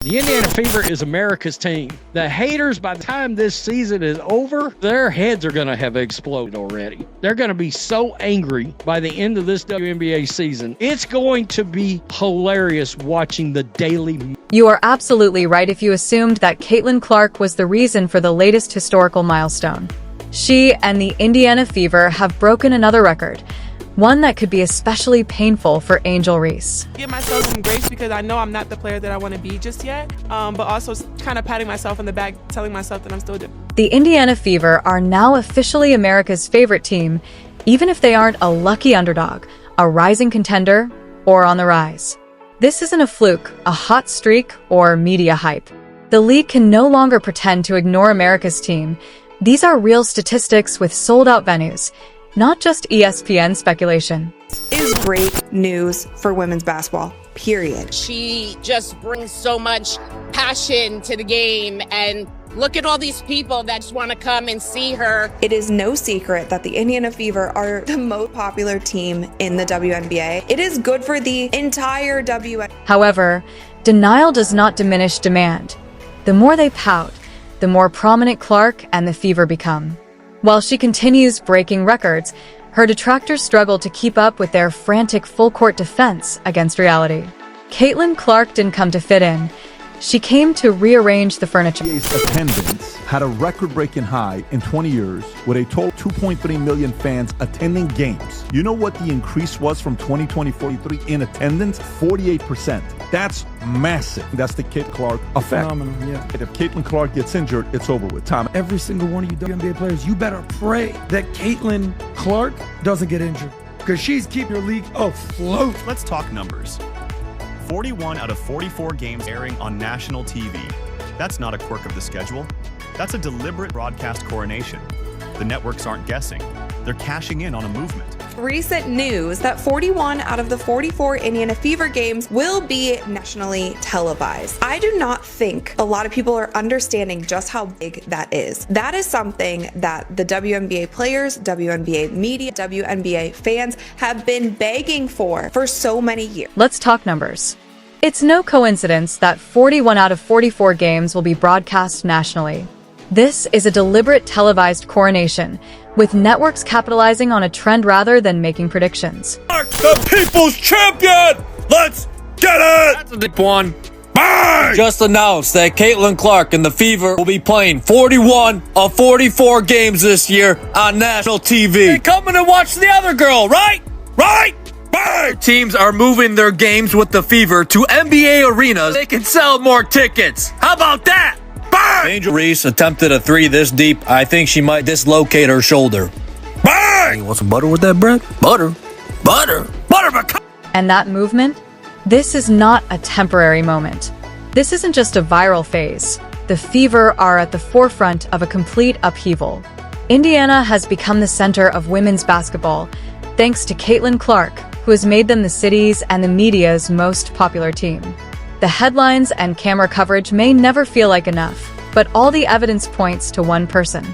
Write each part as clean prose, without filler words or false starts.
The Indiana Fever is America's team. The haters, by the time this season is over, their heads are going to have exploded already. They're going to be so angry by the end of this WNBA season. It's going to be hilarious watching the daily. You are absolutely right if you assumed that Caitlin Clark was the reason for the latest historical milestone. She and the Indiana Fever have broken another record, one that could be especially painful for Angel Reese. Give myself some grace because I know I'm not the player that I want to be just yet, but also kind of patting myself in the back, telling myself that I'm still doing. The Indiana Fever are now officially America's favorite team, even if they aren't a lucky underdog, a rising contender, or on the rise. This isn't a fluke, a hot streak, or media hype. The league can no longer pretend to ignore America's team. These are real statistics with sold-out venues, not just ESPN speculation. Is great news for women's basketball, period. She just brings so much passion to the game, and look at all these people that just want to come and see her. It is no secret that the Indiana Fever are the most popular team in the WNBA. It is good for the entire WNBA. However, denial does not diminish demand. The more they pout, the more prominent Clark and the Fever become. While she continues breaking records, her detractors struggle to keep up with their frantic full-court defense against reality. Caitlin Clark didn't come to fit in. She came to rearrange the furniture. NBA's attendance had a record-breaking high in 20 years with a total 2.3 million fans attending games. You know what the increase was from 2020-43 in attendance? 48%. That's massive. That's the Caitlin Clark effect. Phenomenal, yeah. If Caitlin Clark gets injured, it's over with. Tom. Every single one of you WNBA players, you better pray that Caitlin Clark doesn't get injured because she's keeping your league afloat. Let's talk numbers. 41 out of 44 games airing on national TV. That's not a quirk of the schedule. That's a deliberate broadcast coronation. The networks aren't guessing. They're cashing in on a movement. Recent news that 41 out of the 44 Indiana Fever games will be nationally televised. I do not think a lot of people are understanding just how big that is. That is something that the WNBA players, WNBA media, WNBA fans have been begging for so many years. Let's talk numbers. It's no coincidence that 41 out of 44 games will be broadcast nationally. This is a deliberate televised coronation, with networks capitalizing on a trend rather than making predictions. The people's champion! Let's get it! That's a big one. Bang! Just announced that Caitlin Clark and the Fever will be playing 41 of 44 games this year on national TV. They coming to watch the other girl, right? Right? Bang! Teams are moving their games with the Fever to NBA arenas. They can sell more tickets. How about that? Bang! Angel Reese attempted a three this deep. I think she might dislocate her shoulder. Bang! You want some butter with that bread? Butter. Butter. Butter. And that movement? This is not a temporary moment. This isn't just a viral phase. The Fever are at the forefront of a complete upheaval. Indiana has become the center of women's basketball, thanks to Caitlin Clark, who has made them the city's and the media's most popular team. The headlines and camera coverage may never feel like enough, but all the evidence points to one person.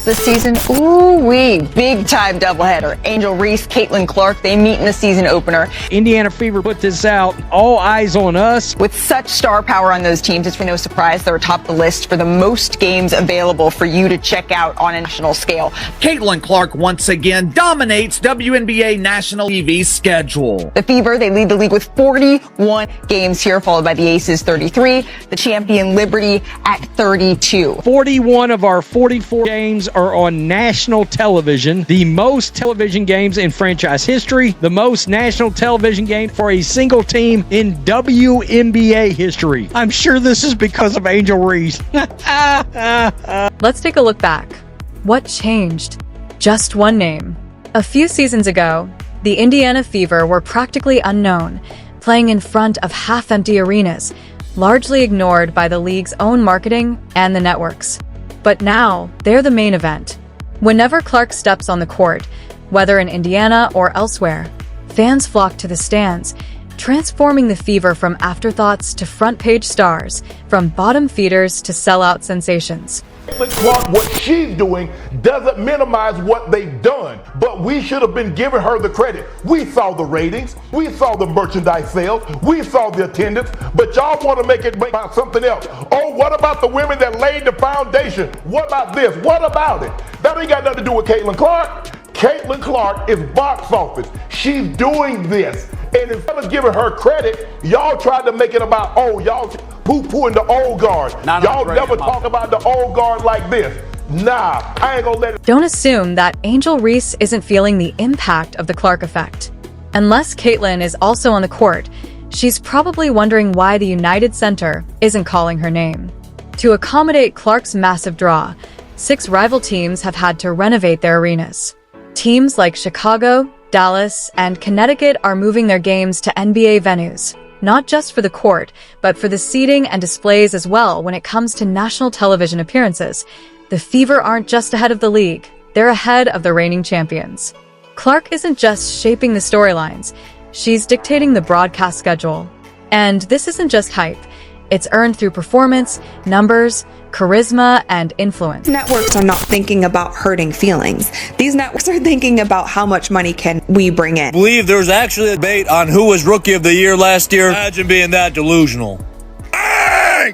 This season, ooh-wee, big-time doubleheader. Angel Reese, Caitlin Clark, they meet in the season opener. Indiana Fever put this out, all eyes on us. With such star power on those teams, it's no surprise they're atop the list for the most games available for you to check out on a national scale. Caitlin Clark once again dominates WNBA national TV schedule. The Fever, they lead the league with 41 games here, followed by the Aces 33, the champion Liberty at 32. 41 of our 44 games are on national television, the most television games in franchise history, the most national television game for a single team in WNBA history. I'm sure this is because of Angel Reese. Let's take a look back. What changed? Just one name. A few seasons ago, the Indiana Fever were practically unknown, playing in front of half-empty arenas, largely ignored by the league's own marketing and the networks. But now, they're the main event. Whenever Clark steps on the court, whether in Indiana or elsewhere, fans flock to the stands, transforming the Fever from afterthoughts to front-page stars, from bottom feeders to sellout sensations. Caitlin Clark, what she's doing doesn't minimize what they've done, but we should have been giving her the credit. We saw the ratings, we saw the merchandise sales, we saw the attendance, but y'all want to make it about something else. Oh, what about the women that laid the foundation? What about this? What about it? That ain't got nothing to do with Caitlin Clark. Caitlin Clark is box office. She's doing this. And instead of giving her credit, y'all tried to make it about, oh, y'all poo-pooing the old guard. Y'all never talk about the old guard like this. Nah, I ain't gonna let it. Don't assume that Angel Reese isn't feeling the impact of the Clark effect. Unless Caitlin is also on the court, she's probably wondering why the United Center isn't calling her name. To accommodate Clark's massive draw, 6 rival teams have had to renovate their arenas. Teams like Chicago, Dallas, and Connecticut are moving their games to NBA venues, not just for the court, but for the seating and displays as well. When it comes to national television appearances, the Fever aren't just ahead of the league, they're ahead of the reigning champions. Clark isn't just shaping the storylines, she's dictating the broadcast schedule. And this isn't just hype, it's earned through performance, numbers, charisma, and influence. Networks are not thinking about hurting feelings. These networks are thinking about how much money can we bring in. I believe there's actually a debate on who was Rookie of the Year last year. Imagine being that delusional.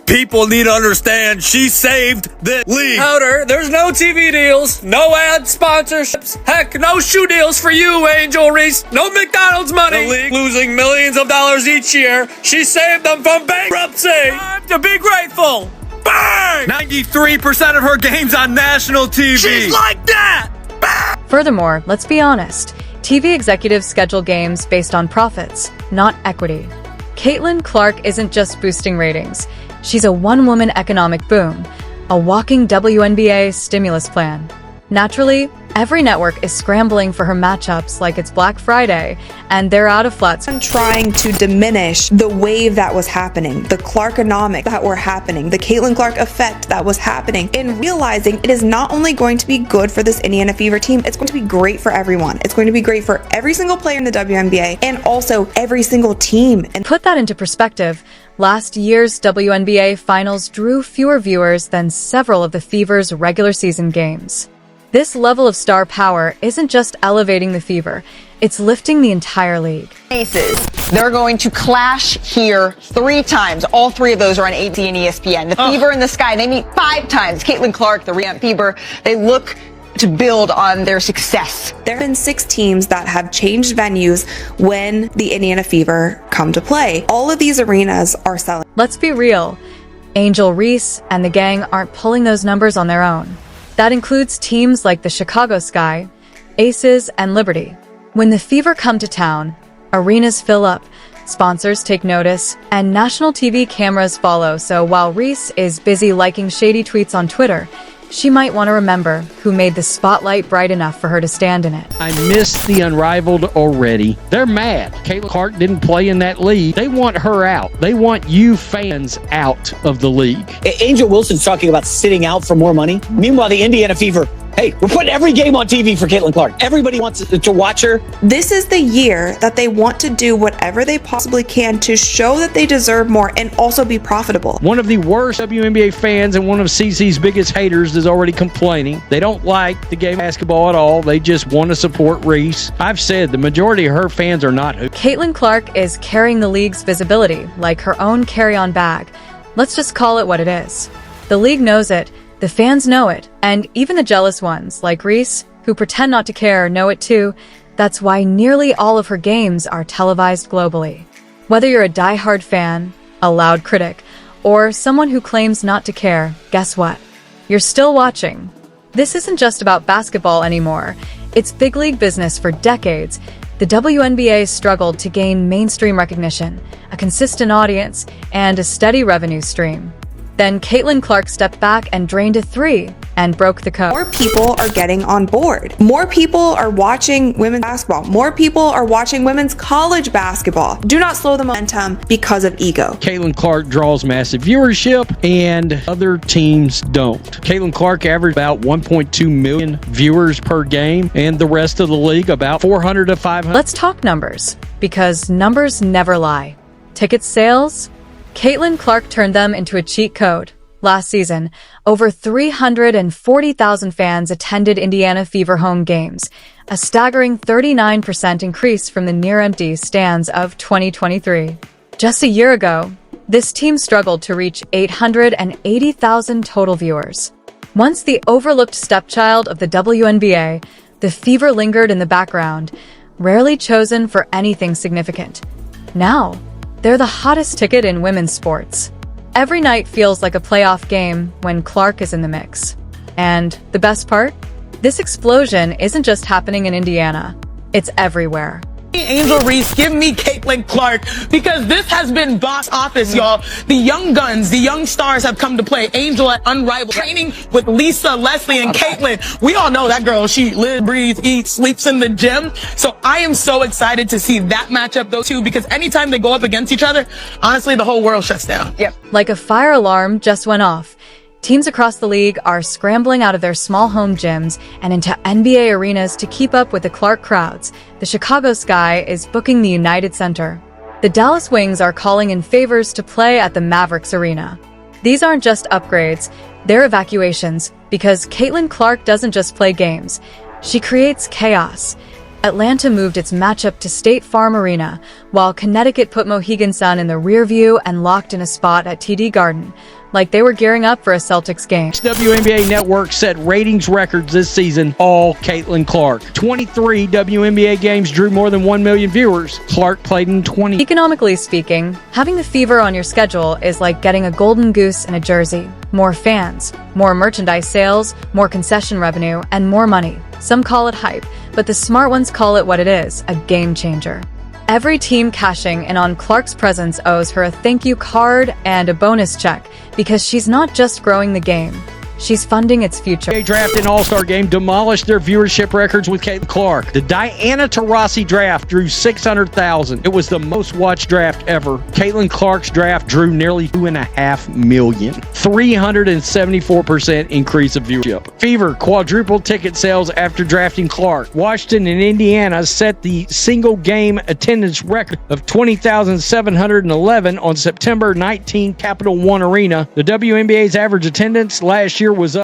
People need to understand she saved the league. Powder, there's no TV deals, no ad sponsorships, heck, no shoe deals for you, Angel Reese, no McDonald's money. The league losing millions of dollars each year. She saved them from bankruptcy. Time to be grateful. Bang! 93% of her games on national TV. She's like that. Bang! Furthermore, let's be honest, TV executives schedule games based on profits, not equity. Caitlin Clark isn't just boosting ratings. She's a one-woman economic boom, a walking WNBA stimulus plan. Naturally, every network is scrambling for her matchups like it's Black Friday, and they're out of flats. I'm trying to diminish the wave that was happening, the Clarkonomics that were happening, the Caitlin Clark effect that was happening, and realizing it is not only going to be good for this Indiana Fever team, it's going to be great for everyone. It's going to be great for every single player in the WNBA and also every single team. And put that into perspective, last year's WNBA finals drew fewer viewers than several of the Fever's regular season games. This level of star power isn't just elevating the Fever, it's lifting the entire league. Aces. They're going to clash here 3 times. All 3 of those are on AT and ESPN. The Fever and the Sky, they meet 5 times. Caitlin Clark, the Reamp Fever, they look to build on their success. There have been 6 teams that have changed venues when the Indiana Fever come to play. All of these arenas are selling. Let's be real, Angel Reese and the gang aren't pulling those numbers on their own. That includes teams like the Chicago Sky, Aces, and Liberty. When the Fever come to town, arenas fill up, sponsors take notice, and national TV cameras follow. So while Reese is busy liking shady tweets on Twitter, she might want to remember who made the spotlight bright enough for her to stand in it. I miss the unrivaled already. They're mad. Caitlin Clark didn't play in that league. They want her out. They want you fans out of the league. Angel Wilson's talking about sitting out for more money. Meanwhile, the Indiana Fever, hey, we're putting every game on TV for Caitlin Clark. Everybody wants to watch her. This is the year that they want to do whatever they possibly can to show that they deserve more and also be profitable. One of the worst WNBA fans and one of CC's biggest haters is already complaining. They don't like the game of basketball at all. They just want to support Reese. I've said the majority of her fans are not. Caitlin Clark is carrying the league's visibility like her own carry-on bag. Let's just call it what it is. The league knows it. The fans know it, and even the jealous ones, like Reese, who pretend not to care, know it too. That's why nearly all of her games are televised globally. Whether you're a die-hard fan, a loud critic, or someone who claims not to care, guess what? You're still watching. This isn't just about basketball anymore. It's big league business. For decades, the WNBA struggled to gain mainstream recognition, a consistent audience, and a steady revenue stream. Then Caitlin Clark stepped back and drained a 3. and broke the code. More people are getting on board. More people are watching women's basketball. More people are watching women's college basketball. Do not slow the momentum because of ego. Caitlin Clark draws massive viewership and other teams don't. Caitlin Clark averaged about 1.2 million viewers per game, and the rest of the league about 400 to 500. Let's talk numbers, because numbers never lie. Ticket sales? Caitlin Clark turned them into a cheat code. Last season, over 340,000 fans attended Indiana Fever home games, a staggering 39% increase from the near-empty stands of 2023. Just a year ago, this team struggled to reach 880,000 total viewers. Once the overlooked stepchild of the WNBA, the Fever lingered in the background, rarely chosen for anything significant. Now, they're the hottest ticket in women's sports. Every night feels like a playoff game when Clark is in the mix. And the best part? This explosion isn't just happening in Indiana. It's everywhere. Angel Reese, give me Caitlin Clark, because this has been box office, y'all. The young guns, the young stars have come to play. Angel at Unrivaled, training with Lisa, Leslie, and Caitlin. We all know that girl. She lives, breathes, eats, sleeps in the gym. So I am so excited to see that matchup, those two, because anytime they go up against each other, honestly, the whole world shuts down. Yep. Like a fire alarm just went off. Teams across the league are scrambling out of their small home gyms and into NBA arenas to keep up with the Clark crowds. The Chicago Sky is booking the United Center. The Dallas Wings are calling in favors to play at the Mavericks Arena. These aren't just upgrades, they're evacuations, because Caitlin Clark doesn't just play games. She creates chaos. Atlanta moved its matchup to State Farm Arena, while Connecticut put Mohegan Sun in the rear view and locked in a spot at TD Garden, like they were gearing up for a Celtics game. WNBA Network set ratings records this season, all Caitlin Clark. 23 WNBA games drew more than 1 million viewers. Clark played in 20. Economically speaking, having the Fever on your schedule is like getting a golden goose in a jersey. More fans, more merchandise sales, more concession revenue, and more money. Some call it hype, but the smart ones call it what it is, a game changer. Every team cashing in on Clark's presence owes her a thank you card and a bonus check, because she's not just growing the game, she's funding its future. NBA Draft and All-Star Game demolished their viewership records with Caitlin Clark. The Diana Taurasi draft drew 600,000. It was the most watched draft ever. Caitlin Clark's draft drew nearly 2.5 million. 374% increase of viewership. Fever quadrupled ticket sales after drafting Clark. Washington and Indiana set the single game attendance record of 20,711 on September 19 Capital One Arena. The WNBA's average attendance last year was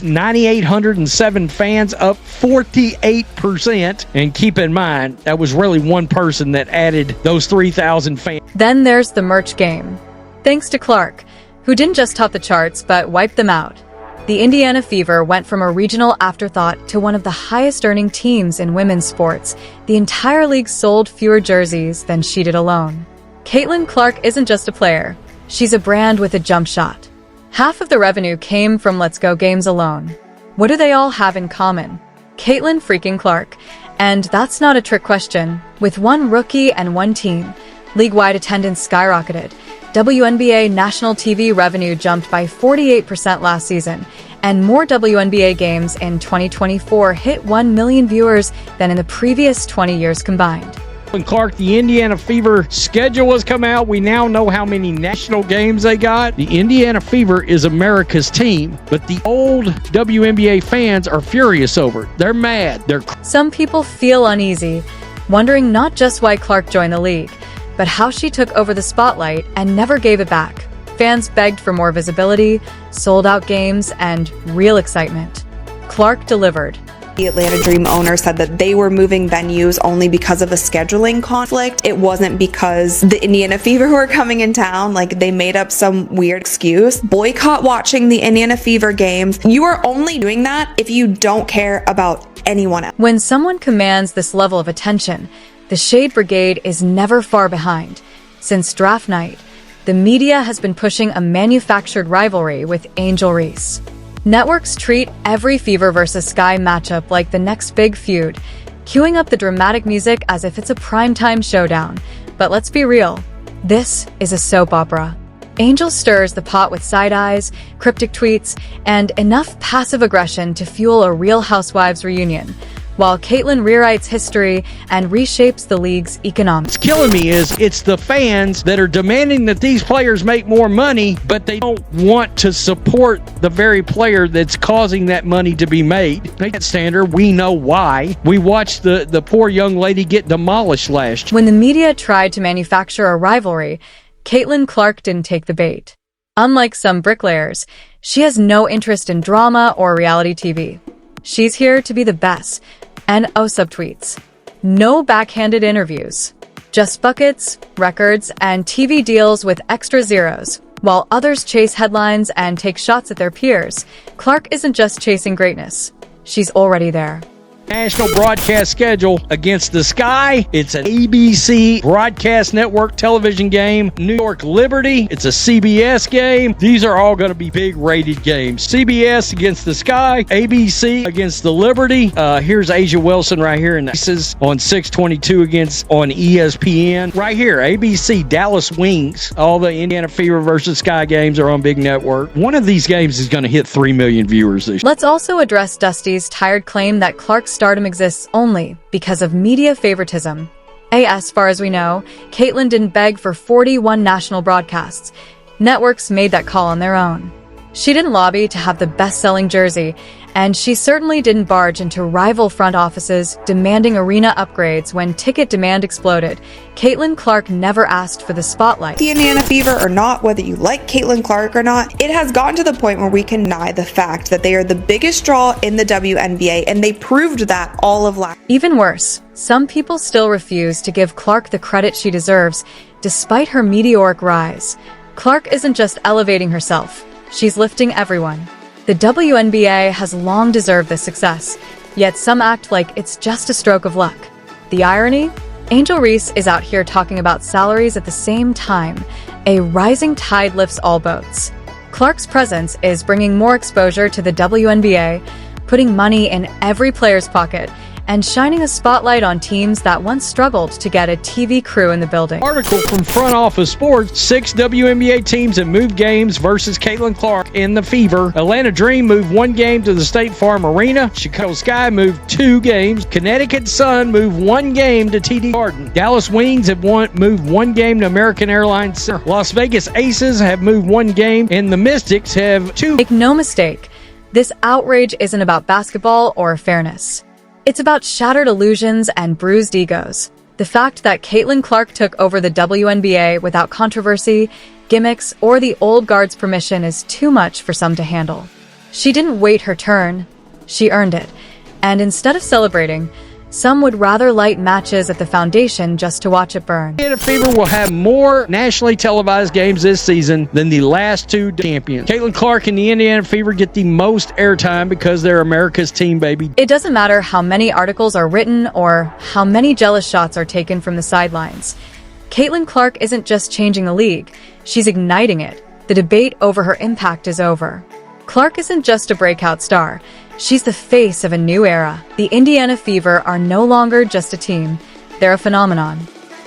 9,807 fans, up 48%. And keep in mind, that was really one person that added those 3,000 fans. Then there's the merch game. Thanks to Clark, who didn't just top the charts but wiped them out. The Indiana Fever went from a regional afterthought to one of the highest earning teams in women's sports. The entire league sold fewer jerseys than she did alone. Caitlin Clark isn't just a player, she's a brand with a jump shot. Half of the revenue came from Let's Go games alone. What do they all have in common? Caitlin freaking Clark. And that's not a trick question. With one rookie and one team, league-wide attendance skyrocketed. WNBA national TV revenue jumped by 48% last season, and more WNBA games in 2024 hit 1 million viewers than in the previous 20 years combined. When Clark, the Indiana Fever schedule has come out, we now know how many national games they got. The Indiana Fever is America's team, but the old WNBA fans are furious over it. They're mad. Some people feel uneasy, wondering not just why Clark joined the league, but how she took over the spotlight and never gave it back. Fans begged for more visibility, sold-out games, and real excitement. Clark delivered. The Atlanta Dream owner said that they were moving venues only because of a scheduling conflict. It wasn't because the Indiana Fever were coming in town. Like, they made up some weird excuse. Boycott watching the Indiana Fever games. You are only doing that if you don't care about anyone else. When someone commands this level of attention, the Shade Brigade is never far behind. Since draft night, the media has been pushing a manufactured rivalry with Angel Reese. Networks treat every Fever vs. Sky matchup like the next big feud, queuing up the dramatic music as if it's a primetime showdown. But let's be real, this is a soap opera. Angel stirs the pot with side eyes, cryptic tweets, and enough passive aggression to fuel a Real Housewives reunion, while Caitlyn rewrites history and reshapes the league's economics. What's killing me is it's the fans that are demanding that these players make more money, but they don't want to support the very player that's causing that money to be made. That standard, we know why. We watched the poor young lady get demolished last year. When the media tried to manufacture a rivalry, Caitlyn Clark didn't take the bait. Unlike some bricklayers, she has no interest in drama or reality TV. She's here to be the best. And subtweets. No backhanded interviews. Just buckets, records, and TV deals with extra zeros. While others chase headlines and take shots at their peers, Clark isn't just chasing greatness. She's already there. National broadcast schedule against the Sky. It's an ABC broadcast network television game. New York Liberty. It's a CBS game. These are all going to be big rated games. CBS against the Sky. ABC against the Liberty. Here's Asia Wilson right here in the Reese's on 622 on ESPN. Right here, ABC Dallas Wings. All the Indiana Fever versus Sky games are on big network. One of these games is going to hit 3 million viewers this year. Let's also address Dusty's tired claim that Clark's stardom exists only because of media favoritism. As far as we know, Caitlyn didn't beg for 41 national broadcasts. Networks made that call on their own. She didn't lobby to have the best-selling jersey, and she certainly didn't barge into rival front offices demanding arena upgrades when ticket demand exploded. Caitlyn Clark never asked for the spotlight. The Indiana Fever or not, whether you like Caitlyn Clark or not, it has gotten to the point where we can deny the fact that they are the biggest draw in the WNBA, and they proved that all of last. Even worse, some people still refuse to give Clark the credit she deserves, despite her meteoric rise. Clark isn't just elevating herself, she's lifting everyone. The WNBA has long deserved this success, yet some act like it's just a stroke of luck. The irony? Angel Reese is out here talking about salaries at the same time. A rising tide lifts all boats. Clark's presence is bringing more exposure to the WNBA, putting money in every player's pocket, and shining a spotlight on teams that once struggled to get a TV crew in the building. Article from Front Office Sports. 6 WNBA teams have moved games versus Caitlyn Clark in the Fever. Atlanta Dream moved 1 game to the State Farm Arena. Chicago Sky moved 2 games. Connecticut Sun moved 1 game to TD Garden. Dallas Wings have moved 1 game to American Airlines Center. Las Vegas Aces have moved 1 game, and the Mystics have 2. Make no mistake, this outrage isn't about basketball or fairness. It's about shattered illusions and bruised egos. The fact that Caitlyn Clark took over the WNBA without controversy, gimmicks, or the old guard's permission is too much for some to handle. She didn't wait her turn, she earned it. And instead of celebrating, some would rather light matches at the foundation just to watch it burn. Indiana Fever will have more nationally televised games this season than the last 2 champions. Caitlyn Clark and the Indiana Fever get the most airtime because they're America's team, baby. It doesn't matter how many articles are written or how many jealous shots are taken from the sidelines. Caitlyn Clark isn't just changing the league, she's igniting it. The debate over her impact is over. Clark isn't just a breakout star. She's the face of a new era. The Indiana Fever are no longer just a team. They're a phenomenon.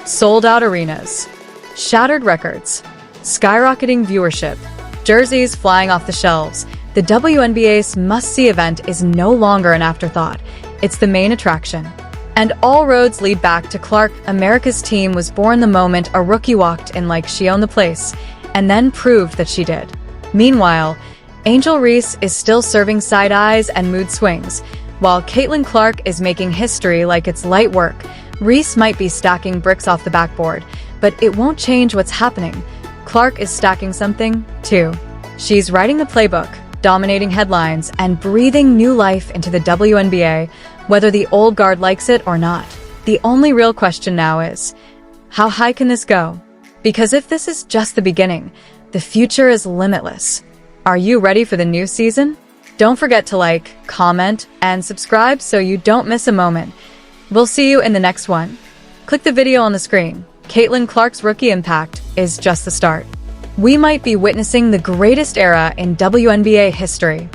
Sold-out arenas, shattered records, skyrocketing viewership, jerseys flying off the shelves. The WNBA's must-see event is no longer an afterthought. It's the main attraction. And all roads lead back to Clark. America's team was born the moment a rookie walked in like she owned the place, and then proved that she did. Meanwhile, Angel Reese is still serving side eyes and mood swings, while Caitlyn Clark is making history like it's light work. Reese might be stacking bricks off the backboard, but it won't change what's happening. Clark is stacking something, too. She's writing the playbook, dominating headlines, and breathing new life into the WNBA, whether the old guard likes it or not. The only real question now is, how high can this go? Because if this is just the beginning, the future is limitless. Are you ready for the new season? Don't forget to like, comment, and subscribe so you don't miss a moment. We'll see you in the next one. Click the video on the screen. Caitlyn Clark's rookie impact is just the start. We might be witnessing the greatest era in WNBA history.